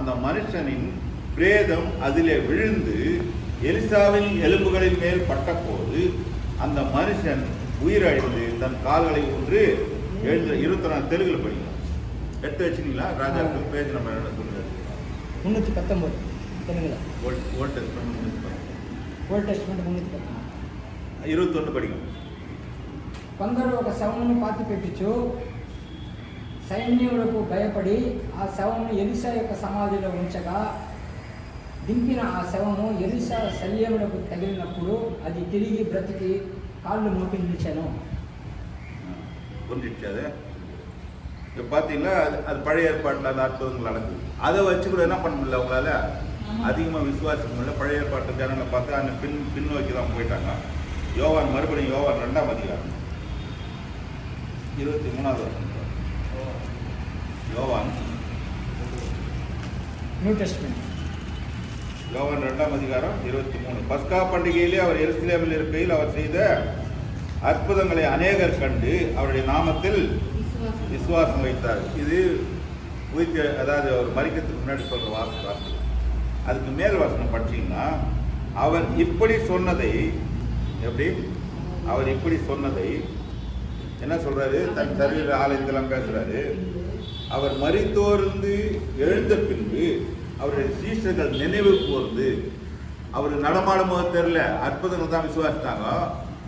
அந்த மனுஷனின் பிரேதம் அதிலே விழுந்து எலிசாவின் எலும்புகளின் மேல் பட்டபோது அந்த மனுஷன் உயிரழிந்து தன் கால்களை ஊன்று எழுந்து 24 தெலுங்குல படிக்கலாம். எடுத்து வச்சுங்களா ராஜாக்கள் பேஜ் நம்பர் என்ன சொல்லுங்க? 319 தெலுங்குல. Volt testament 319. Old testament 319. 21 படிக்கும். కొందరు ఒక శవమును పాతి పెట్టించు సైన్యములకు భయపడి ఆ శవమును ఎలీషా యొక్క సమాధిలో ఉంచగా దింపిన ఆ శవము ఎలీషా శల్యములకు తగిలినప్పుడు అది తిరిగి బ్రతికి కాళ్ళు మోపి నిలిచాను. புரிஞ்சிடுச்சு. இப்போ பார்த்தீங்கன்னா அது பழைய ஏற்பாட்டில் அந்த அற்புதங்கள் நடக்குது. அதை வச்சு கூட என்ன பண்ண முடியல, அவங்களால அதிகமாக விசுவாசிக்க முடியல. பழைய ஏற்பாட்டு ஜனங்களை பார்த்து அந்த பின்னோக்கி தான் போயிட்டாங்க. யோவான் மறுபடியும் யோவான் 2ஆம் அதிகாரம் 23வது வருஷம். யோவான் நியூ டெஸ்ட்மென்ட் யோவான் 2ஆம் அதிகாரம் 23. பஸ்கா பண்டிகையிலே அவர் எருசலேமில் இருக்கையில் அவர் செய்த அற்புதங்களை அநேகர் கண்டு அவருடைய நாமத்தில் விசுவாசம் வைத்தார். இது அதாவது அவர் மரிக்கிறதுக்கு முன்னாடி சொல்ற வாசகம். அதுக்கு மேல் வாசனம் படிச்சீங்கன்னா அவர் இப்படி சொன்னதை என்ன சொல்றாரு? தன் சரீர ஆலயத்தெல்லாம் பேசுறாரு. அவர் மரித்தோர்ந்து எழுந்த பின்பு அவருடைய சீஷர்கள் நினைவு கூர்ந்து அவர் நடமாடும் போது தெரியல, அற்புதங்கள் தான் விசுவாசித்தாங்க.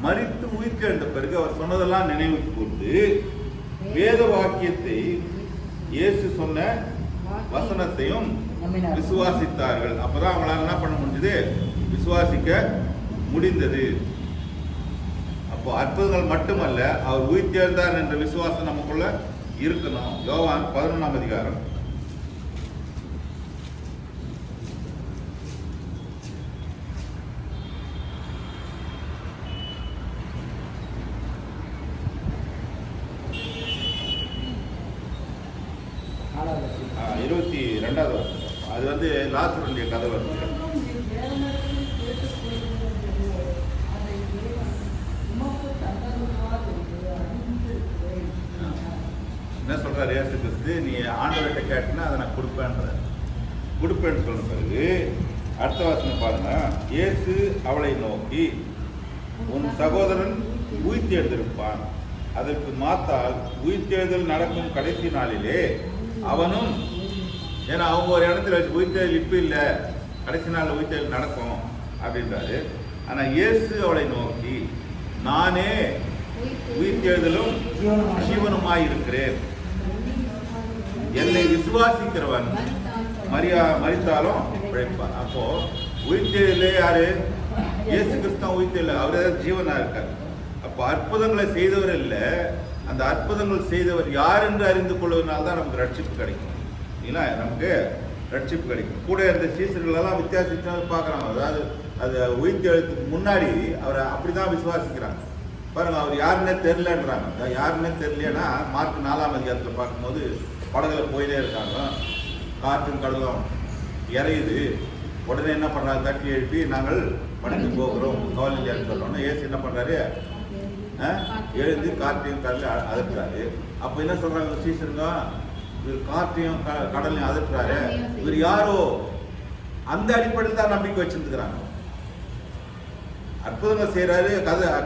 மரித்து உயிர்த்தெழுந்த பிறகு அவர் சொன்னதெல்லாம் நினைவு கூர்ந்து வேத வாக்கியத்தை இயேசு சொன்ன வசனத்தையும் விசுவாசித்தார்கள். அப்பதான் அவங்களால என்ன பண்ண முடிஞ்சது? விசுவாசிக்க முடிந்தது. அப்போ அற்புதங்கள் மட்டுமல்ல, அவர் உயிர்த்தெழுந்தார் என்ற விசுவாசம் நமக்குள்ள இருக்கணும். யோவான் 11ஆம் அதிகாரம் 22வது வருஷம். அது வந்து லாசருடைய கதை வருது. என்ன சொல்றாரு இயேசு கிறிஸ்து? நீ ஆண்டவர்கிட்ட கேட்டனா அதை நான் கொடுப்பேன்னு சொன்ன பிறகு அடுத்த வசனம் பாருங்க. இயேசு அவளை நோக்கி, உன் சகோதரன் உயிர்த்தெழுந்திருப்பான். அதற்கு மாத்தால் உயிர்த்தெழுதல் நடக்கும் கடைசி நாளிலே அவனும், ஏன்னா அவங்க ஒரு இடத்துல வச்சு உயிர்த்தெழுதல் இப்ப இல்லை, கடைசி நாளில் உயிர்த்தெழுதல் நடக்கும் அப்படின்றாரு. ஆனா இயேசு அவளை நோக்கி, நானே உயிர்த்தெழுதலும் ஜீவனுமாய் இருக்கிறேன். என்னை விசுவாசிக்கிறவன் மரித்தாலும் பிழைப்பான். அப்போ உயிர்த்தெழுதலே யாரு? இயேசு கிறிஸ்து உயிர்த்தெழுதல், அவரே ஜீவனா இருக்காரு. அப்போ அற்புதங்களை செய்தவர் இல்லை, அந்த அற்புதங்கள் செய்தவர் யார் என்று அறிந்து கொள்வதனால தான் நமக்கு ரட்சிப்பு கிடைக்கும். இல்லைங்களா? நமக்கு ரட்சிப்பு கிடைக்கும். கூட இருந்த சீசர்களெல்லாம் வித்தியாசமாக பார்க்குறாங்க. அதாவது அது உயிர்த்தெழுத்துக்கு முன்னாடி அவரை அப்படிதான் விசுவாசிக்கிறாங்க. பாருங்க, அவர் யாருன்னே தெரியலன்றாங்க. யாருன்னே தெரியலன்னா மார்க் 4ஆம் அதிகாரத்தில் பார்க்கும்போது படகுல போயிட்டே இருக்காங்க, காற்றும் கடலும் இறையுது. உடனே என்ன பண்ணுறாங்க? தட்டி எழுப்பி நாங்கள் பணிக்கு போகிறோம் கவலையான்னு சொல்லணும். ஏசு என்ன பண்ணுறாரு? எழுந்து காற்றையும் கடலையும் அதட்டுறாரு. அப்போ என்ன சொல்றாங்க சீசருங்க? இவர் காற்றையும் கடலையும் அதட்டுறாரு, இவர் யாரோ? அந்த அடிப்படையில் தான் நம்பிக்கை வச்சிருந்துக்கிறாங்க. அற்புதங்கள் செய்யறாரு,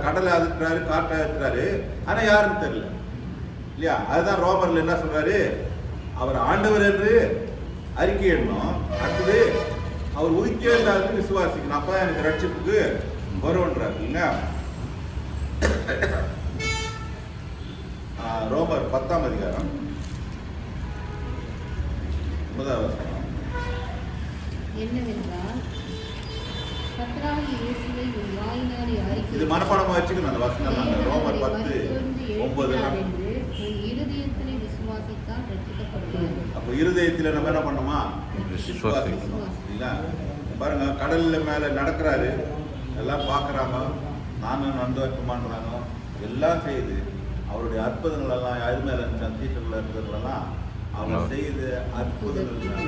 கடலை அதட்டுறாரு, காற்றை அதட்டுறாரு, ஆனா யாருன்னு தெரியல இல்லையா? அதுதான் ரோமர்ல என்ன சொல்றாரு? அவர் ஆண்டவர் என்று அறிக்கையிடணும். அடுத்தது அவர் உயிர்த்தெழுந்தாருக்கு விசுவாசிக்கணும். அப்பதான் எனக்கு ரட்சிப்புக்கு வருவன்றாரு இல்லையா? ரோமர் 10ஆம் அதிகாரம் 9வது வசனம். என்னவென்றால் கர்த்தராகிய இயேசுவை உன் வாயினாலே அறிக்கை, இது மனப்பாடமா வச்சுக்கணும் அந்த வசனம். ரோமர் 10:9 உன் இருதயத்திலே விசுவாசித்தால் ரட்சிக்கப்படுவாய். அப்ப இருதயத்துல நம்ம என்ன பண்ணணுமா? விசுவாசிக்கணும். இல்ல பாருங்க, கடல்ல மேல நடக்கிறாரு, எல்லாம் பாக்குறாங்க, நானும் நந்து வைக்கமான்றாங்க, எல்லாம் செய்யுது. அவருடைய அற்புதங்கள் எல்லாம் யாரு மேல இருந்துச்சு? சீசர்கள் இருக்கிறதெல்லாம் அவர் செய்த அற்புதங்கள்.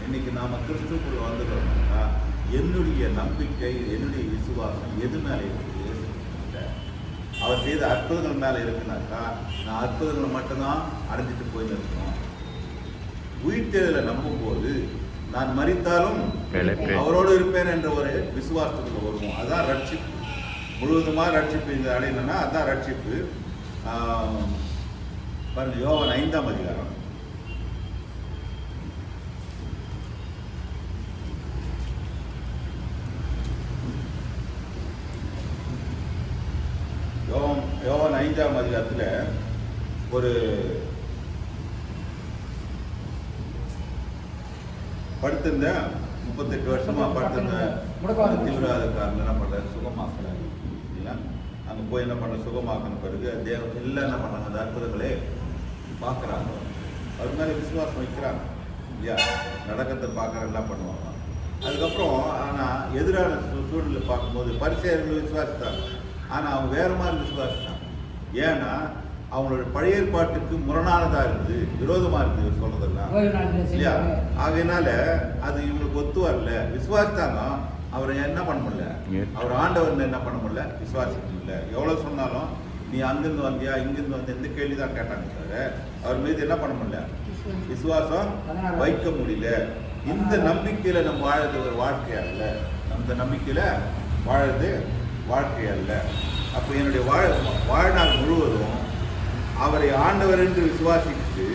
இன்னைக்கு நாம கிறிஸ்துக்குள்ள வந்துடுறோம்னா என்னுடைய நம்பிக்கை, என்னுடைய விசுவாசம் எது மேல இருக்கு? அவர் செய்த அற்புதங்கள் மேல இருக்குனாக்கா நான் அற்புதங்களை மட்டும்தான் அடைஞ்சிட்டு போயின்னு இருக்கணும். உயிர்த்தெழுதலை நம்பும்போது நான் மரித்தாலும் பிழைப்பேன். அவரோடு இருப்பேன் என்ற ஒரு விசுவாசத்துக்கு வருவோம். அதான் ரட்சிப்பு. முழுவதுமாக ரட்சிப்பு இந்த அடையணும்னா அதான் ரட்சிப்பு. பாருங்க, யோவான் 5ஆம் அதிகாரம். யோவான் 5ஆம் அதிகாரத்தில் ஒரு படுத்திருந்த 38 வருஷமா படுத்திருந்த தீவிரவாதக்காரன் என்ன பண்றாரு, சுகமாக்குறாரு இல்லைங்களா? அங்கே போய் என்ன பண்ண, சுகமாக்கின பிறகு தேவன் எல்லாம் என்ன பண்ணாங்க, அந்த அற்புதங்களே பார்க்குறாங்க. அது மேலே விசுவாசம் வைக்கிறாங்க இல்லையா? நடக்கிறத பார்க்குற எல்லாம் பண்ணுவாங்க. அதுக்கப்புறம் ஆனால் எதிரான சூழ்நிலை பார்க்கும்போது பரிசேயர்கள் விசுவாசித்தாங்க. ஆனால் அவங்க வேற மாதிரி விசுவாசித்தாங்க. ஏன்னா அவங்களோட பழைய ஏற்பாட்டுக்கு முரணானதாக இருக்குது, விரோதமாக இருக்குது சொல்றதெல்லாம் இல்லையா? ஆகையினால அது இவங்களுக்கு ஒத்து வரல. விசுவாசித்தாங்க, அவரை என்ன பண்ண முடியல, அவர் ஆண்டவர் என்ன பண்ண முடியல, விசுவாசிக்க முடியல. எவ்வளோ சொன்னாலும் நீ அங்கிருந்து வந்தியா இங்கிருந்து வந்த இந்த கேள்வி தான் கேட்டாங்க தவிர அவர் மீது என்ன பண்ண முடியல, விசுவாசம் வைக்க முடியல. இந்த நம்பிக்கையில நம்ம வாழறது ஒரு வாழ்க்கை அல்ல. அந்த நம்பிக்கையில வாழறது வாழ்க்கை அல்ல. அப்போ என்னுடைய வாழ்நாள் முழுவதும் அவரை ஆண்டவர் என்று விசுவாசித்து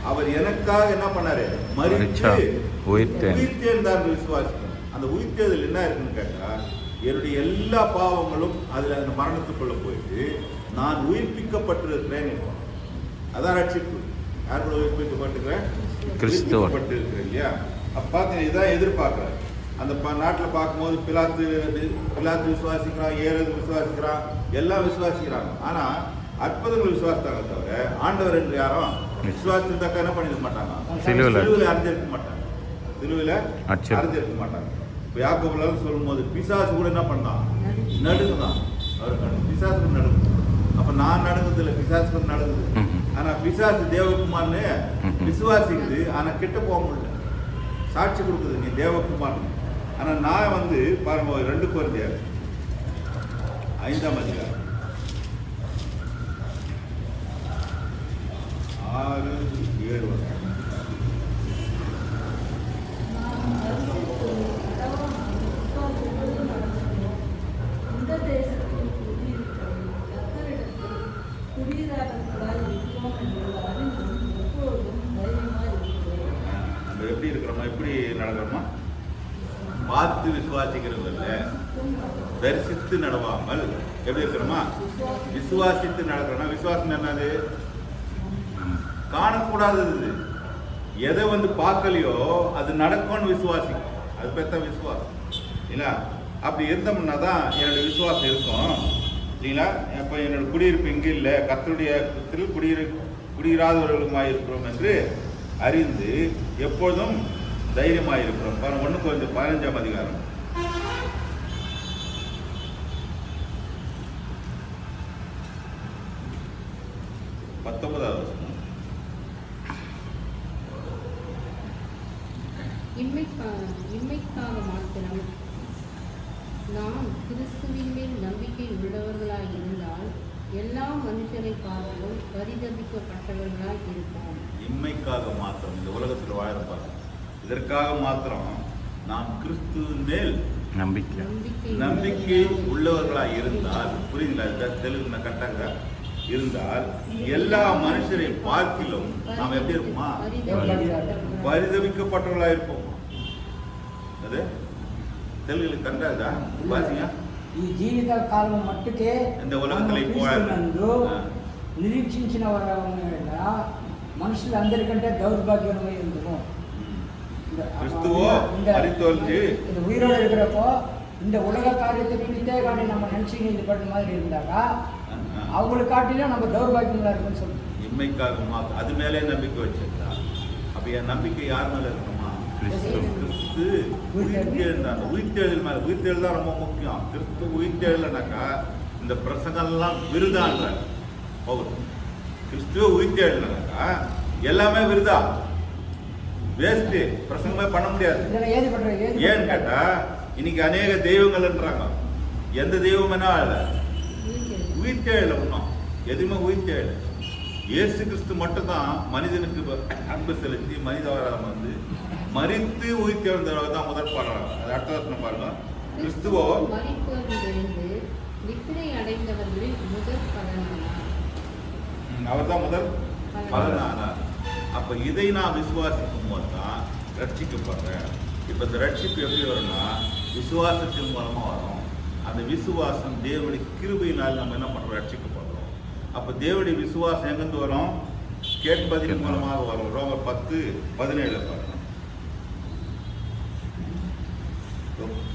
அவர் எனக்காக என்ன பண்ணாரு, மரித்து உயிர்த்தேன் தான் விசுவாசிக்கணும். அந்த உயிர்த்தேதல் என்ன இருக்குன்னு கேட்டா, என்னுடைய எல்லா பாவங்களும் அதுல அந்த மரணத்துக்குள்ள போயிட்டு நான் உயிர்ப்பிக்கப்பட்டிருக்கிறேன். அதான் ரட்சிப்பு. யார் கூட உயிர்ப்பிக்கப்பட்டிருக்கிறேன்? கிறிஸ்துவப்பட்டிருக்கிறேன் இல்லையா? அப்ப பாத்தீங்கன்னா இதான் எதிர்பார்க்கிறார். அந்த நாட்டில் பார்க்கும்போது பிலாத்து விசுவாசிக்கிறான், ஏறது விசுவாசிக்கிறான், எல்லாம் விசுவாசிக்கிறாங்க. ஆனா அற்புதங்கள் விசுவாசித்தாங்க தவிர ஆண்டவர் என்று யாரும் விசுவாசித்தாக்க என்ன பண்ணிருக்க மாட்டாங்க, சிலுவையில் அறிஞ்சிருக்க மாட்டாங்க, சிலுவையில் அறிஞ்சிருக்க மாட்டாங்க. இப்போ யாக்கோபுல சொல்லும் போது பிசாசு கூட என்ன பண்ணான், நடுங்குதான். அவருக்கு பிசாசு கூட நடுங்கு. அப்ப நான் நடுங்குது இல்லை, பிசாசு கூட நடுங்குது. ஆனா பிசாசு தேவகுமார்னு விசுவாசிக்குது, ஆனா கிட்ட போக முடியல, சாட்சி கொடுக்குது நீ தேவகுமார். ஆனா நான் பாருங்க 2 கொரிந்தியர் 5ஆம் அதிகாரம் 6-7 வருஷம். நம்ம எப்படி இருக்கிறோமா, எப்படி நடக்கிறோமா, பார்த்து விசுவாசிக்கிறது இல்லை, தரிசித்து நடவாமல் எப்படி இருக்கிறோமா, விசுவாசித்து நடக்கிறோம்னா. விசுவாசம் என்னது, காணக்கூடாதது. எதை பார்க்கலையோ அது நடக்கும்னு விசுவாசிக்கும். அது பேர் தான் விசுவாசம் இல்லைங்களா? அப்படி இருந்தோம்னா தான் என்னோட விசுவாசம் இருக்கும் இல்லைங்களா? இப்போ என்னோட குடியிருப்பு இங்கே இல்லை, கர்த்தருடைய குடியிராதவர்களுமாய் இருக்கிறோம் என்று அறிந்து எப்பொழுதும் தைரியமாக இருக்கிறோம். 1 கொரிந்தியர் 15ஆம் அதிகாரம் 19வது வசனம். இம்மைக்காக மாத்திரம் நாம் கிறிஸ்துவின் மேல் நம்பிக்கை உள்ளவர்களாய் இருந்தால் எல்லா மனுஷரை பார்த்தும் பரிதபிக்கப்பட்டவர்களாய் இருப்போம். இம்மைக்காக மாத்திரம், இந்த உலகத்தில் வாழப்பாங்க, இதற்காக மாத்திரம் நாம் கிறிஸ்துவின் மேல் நம்பிக்கை உள்ளவர்களாக இருந்தால், புரியுங்களா? தெலுங்கு நான் கட்டாங்க இருந்தால் எல்லா மனுஷரை பார்க்கிலும் நாம் எப்படி இருப்போமா, பரிதபிக்கப்பட்டவர்களாக இருப்போம். அது தெலுங்குல கண்டாதா வாசிங்க. ఈ జీవిత కాలం మట్టుకే இந்த உலகத்தில் இப்போ నిరీక్షించిన మనుషులందరికంటే దౌర్భాగ్యమై ఉందో கிறிஸ்துவோ மரித்தோல்ந்து இந்த உயிரோடு இருக்கிறப்போ இந்த உலக காரியத்தை குறித்தே காட்டி நம்ம நினைச்சு இது பண்ண மாதிரி இருந்தாக்கா அவங்களை காட்டிலும் நம்ம தௌர்பாகியங்களா இருக்குன்னு சொல்லுவோம். இம்மைக்காக அது மேலே நம்பிக்கை வச்சிருந்தா, அப்ப என் நம்பிக்கை யார் மேல இருக்குமா, கிறிஸ்து உயிர்த்தெழுந்தாங்க. உயிர்த்தெழுதல் மேல, உயிர்த்தெழுதல் தான் ரொம்ப முக்கியம். கிறிஸ்து உயிர்த்தெழலனாக்கா இந்த பிரசங்கெல்லாம் விருதான்ற பவுல். கிறிஸ்துவ உயிர்த்தெழலனாக்கா எல்லாமே விருதா, வேஸ்ட், பிரசங்கமே பண்ண முடியாது. ஏன்னு கேட்டா இன்னைக்கு அநேக தெய்வங்கள்ன்றாங்க. எந்த தெய்வம் என்ன உயிர்த்தெழல, ஒன்றும் எதுவுமே உயிர்த்தெழல. இயேசு கிறிஸ்து மட்டும்தான் மனிதனுக்கு அன்பு செலுத்தி மனிதவராக வந்து மரித்து உயிர்த்தெழுந்தவர் தான் முதல் பாடுறாங்க. அது அடுத்த வருஷம் பாருங்க. கிறிஸ்துவோ மரித்தோரிலிருந்து நித்திரை அடைந்தவர்களில் முதல் பலனானார். அவர் தான் முதல் பலனானார். அப்ப இதை நான் விசுவாசிக்கும் போது தான் ரட்சிக்கப்படுறேன். இப்ப இந்த ரட்சிப்பு எப்படி வரும்னா விசுவாசத்தின் மூலமா வரும். அந்த விசுவாசம் தேவனுடைய கிருபையினால் நம்ம என்ன பண்றோம், ரட்சிக்கப்படுறோம். அப்ப தேவனுடைய விசுவாசம் எங்கிருந்து வரும், கேட்பதின் மூலமாக வரும். ரோமர் 10:17 பாருங்க.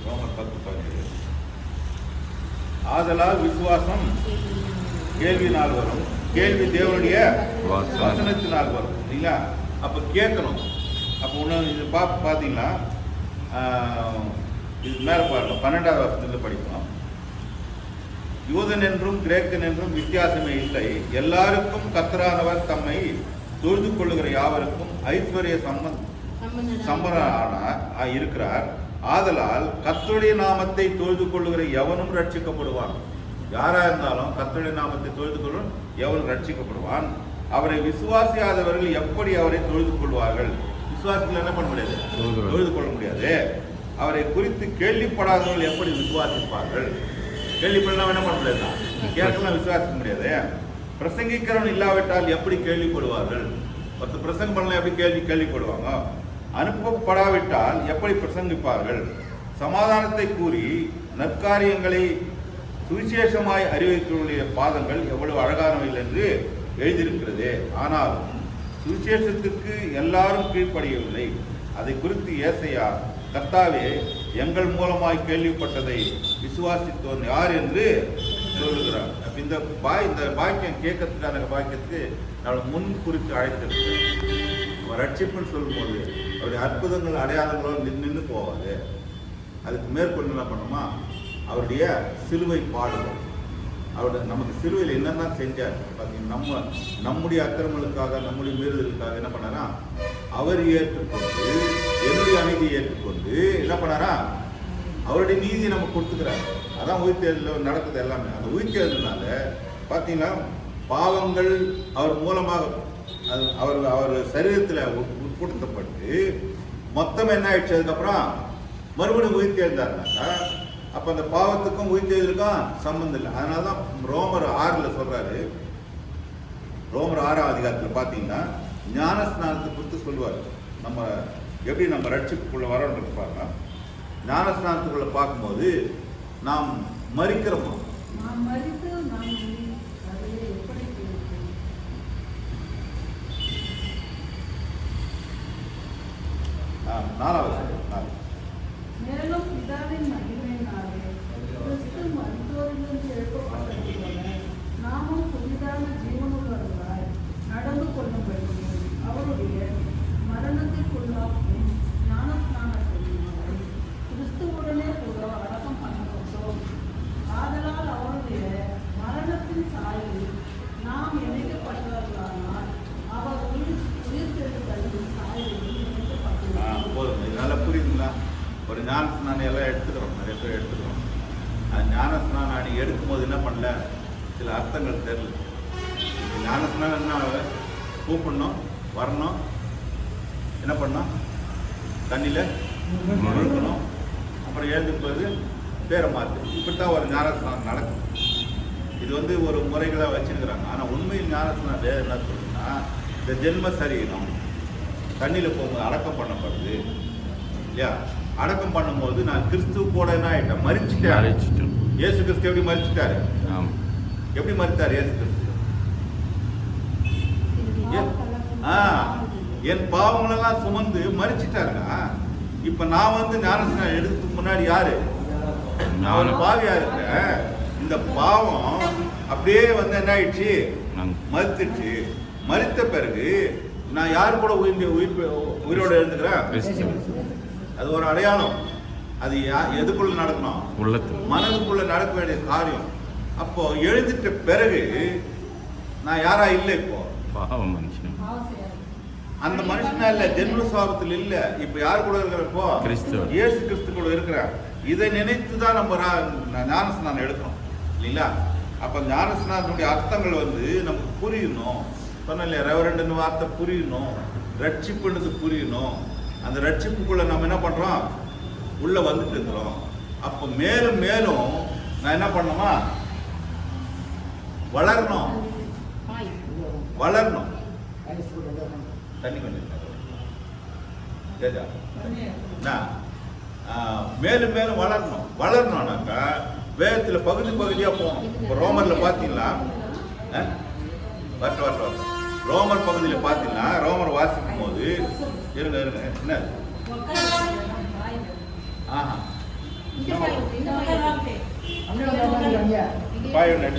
ரோமர் 10:17. ஆதலால் விசுவாசம் கேள்வினால் வரும், கேள்வி தேவனுடைய வசனத்தினால் வரும். இல்லைங்களா? அப்ப கேட்கணும். அப்ப ஒண்ணு இது பாத்தீங்கன்னா இது மேல பாருங்க, 12வது வசனத்துல படிக்கணும். யூதன் என்றும் கிரேக்கன் என்றும் வித்தியாசமே இல்லை, எல்லாருக்கும் கர்த்தரானவர் தம்மை தொழுது கொள்ளுகிற யாவருக்கும் ஐஸ்வர்ய சம்பரனாக இருக்கிறார். ஆதலால் கர்த்தருடைய நாமத்தை தொழுது கொள்ளுகிற எவனும் ரட்சிக்கப்படுவான். யாரா இருந்தாலும் கர்த்தருடைய நாமத்தை தொழுது கொள்ளும் எவனும் ரட்சிக்கப்படுவான். அவரை விசுவாசியாதவர்கள் எப்படி அவரை தொழுது கொள்வார்கள்? விசுவாசிகள் என்ன பண்ண முடியாது, தொழுது கொள்ள முடியாது. அவரை குறித்து கேள்விப்படாதவர்கள் எப்படி விசுவாசிப்பார்கள்? கேள்விப்படலாம் என்ன பண்ண முடியாது, கேட்கலாம் விசுவாசிக்க முடியாது. பிரசங்கிக்கிறவன் இல்லாவிட்டால் எப்படி கேள்விப்படுவார்கள்? ஒருத்தர் பிரசங்கம் பண்ணலாம், எப்படி கேள்விப்படுவாங்க? அனுப்பப்படாவிட்டால் எப்படி பிரசங்கிப்பார்கள்? சமாதானத்தை கூறி நற்காரியங்களை சுவிசேஷமாய் அறிவித்துள்ள பாதங்கள் எவ்வளவு அழகானவைகள் என்று எழுதியிருக்கிறது. ஆனால் சுவிசேஷத்துக்கு எல்லாரும் கீழ்ப்படியவில்லை. அதை குறித்து ஏசையா, கர்த்தாவே எங்கள் மூலமாய் கேள்விப்பட்டதை விசுவாசித்தோன் யார் என்று சொல்லுகிறார். இந்த பாக்கியம் கேட்கறதுக்கான பாக்கியத்துக்கு நம்மளை முன் குறித்து அழைத்திருக்கிறேன். அவர் ரட்சிப்புன்னு சொல்லும்போது அவருடைய அற்புதங்கள் அடையாளங்களோடு நின்று போவாது. அதுக்கு மேற்கொண்டு என்ன பண்ணுமா, அவருடைய சிலுவை பாடுகள், அவருடைய நமக்கு சிலுவையில் என்னென்ன செஞ்சார் பார்த்தீங்கன்னா, நம்முடைய அக்கிரமங்களுக்காக நம்முடைய மீறுதலுக்காக என்ன பண்ணாரா, அவர் ஏற்றுக்கொண்டு என்னுடைய அநீதியை ஏற்றுக்கொண்டு என்ன பண்ணாரா, அவருடைய நீதியை நம்ம கொடுத்துக்கிறார். அதான் உயிர்த்தெழுதல் நடக்குது எல்லாமே. அந்த உயிர்த்தெழுதல்னால பார்த்தீங்கன்னா பாவங்கள் அவர் மூலமாக அவர் சரீரத்தில் உட்படுத்தப்பட்டு மொத்தம் என்ன ஆயிடுச்சு. அதுக்கப்புறம் மறுபடியும் உயிர்த்தெழுந்தாருனாக்கா அப்போ அந்த பாவத்துக்கும் உயிர்த்தெழுதலுக்கும் சம்பந்தம் இல்லை. அதனால தான் ரோமர் 6 சொல்றாரு. ரோமர் 6ஆம் அதிகாரத்தில் பார்த்தீங்கன்னா ஞான ஸ்நானத்தை குறித்து சொல்லுவார். நம்ம எப்படி நம்ம ரட்சிப்புக்குள்ள வரோன்றது பாருங்க. ஞான ஸ்நானத்துக்குள்ள பார்க்கும்போது நாம் மரிக்கிறோமா, மேலும் பிதாவின் மகிமையினாலே கிறிஸ்து மரித்தோரிலிருந்து எழுப்பப்பட்டது போல நாமும் புதிதான ஜீவனுள்ளவர்களாய் நடந்து கொள்ளும்படி அவருடைய மரணத்திற்குள்ளாக்கும் ஞானஸ்நானத்தினாலே கிறிஸ்துவுடனே கூட அடக்கம் பண்ணப்பட்டோம். ஆதலால் அவருடைய மரணத்தின் சாயலில் நாம் இணைக்கப்பட்டவர்களானால் அவர் உயிர்த்தெழுதலின் சாயலில் போதும். இதனால புரியுதுங்களா? ஒரு ஞான ஸ்நானம் எல்லாம் எடுத்துக்கிறோம், நிறைய பேர் எடுத்துக்கிறோம். அது ஞான ஸ்நானம் அன்னைக்கு எடுக்கும்போது என்ன பண்ணல, சில அர்த்தங்கள் தெரியல. ஞான ஸ்நானம் என்ன, கூப்பிடணும், வரணும், என்ன பண்ணணும், தண்ணியில் முழுக்கணும், அப்புறம் எழுந்து போது பேரை மாற்று. இப்படித்தான் ஒரு ஞான ஸ்நானம் நடக்கும். இது ஒரு முறைகளாக வச்சுருக்கிறாங்க. ஆனால் உண்மையில் ஞான ஸ்நானம் என்ன சொல்லுன்னா, இந்த ஜென்ம சரீரம் தண்ணியில் போகும்போது அடக்கம் பண்ணப்படுது இல்லையா? அடக்கம் பண்ணும்போது நான் கிறிஸ்துவ கூட என்ன ஆயிட்டேன், மரிச்சிட்டேன். இயேசு கிறிஸ்து எப்படி மரிச்சிட்டாரு, எப்படி மரித்தார் இயேசு கிறிஸ்து? என் பாவங்களெல்லாம் சுமந்து மரிச்சிட்டாருங்க. இப்ப நான் ஞானஸ்நானம் எடுக்கிறதுக்கு முன்னாடி யாரு, நான் ஒரு பாவியா இருக்கேன். இந்த பாவம் அப்படியே என்ன ஆயிடுச்சு, மரித்துச்சு. மரித்த பிறகு நான் யாரு கூட உயிரோட எழுந்துக்கிறேன். அது ஒரு அடையாளம். அது எதுக்குள்ள நடக்கணும், மனதுக்குள்ள நடக்க வேண்டிய காரியம். அப்போ எழுதிட்ட பிறகு நான் யாரா இல்லை, இப்போ அந்த மனுஷனா இல்ல, ஜென்ம சுவாபத்தில் இல்ல. இப்ப யார் கூட இருக்கிறப்போ இயேசு கிறிஸ்து கூட இருக்கிறேன். இதை நினைத்துதான் நம்ம ஞானஸ்நானம் எடுக்கிறோம் இல்லைங்களா? அப்ப ஞானஸ்நானத்துடைய அர்த்தங்கள் நமக்கு புரியணும். சொன்னேன் இல்லையா, ரெவரண்டுன்னு வார்த்தை புரியணும், ரட்சிப்புன்றது புரியணும். அந்த ரட்சிப்புக்குள்ள நம்ம என்ன பண்றோம், உள்ள வந்துட்டு இருக்கிறோம். அப்போ மேலும் மேலும் நான் என்ன பண்ணணுமா, வளரணும் வளரணும். தண்ணி கொஞ்சம் கேஜா மேலும் மேலும் வளரணும்னாக்கா வேதத்துல பகுதி பகுதியா போகணும். இப்போ ரோமர்ல பாத்தீங்களா, வரட்டும் ரோமர் பகுதியில பாத்தீங்கன்னா, ரோமர் வாசிக்கும் போது இருங்க என்ன ஆஹா பாய் ஒன்று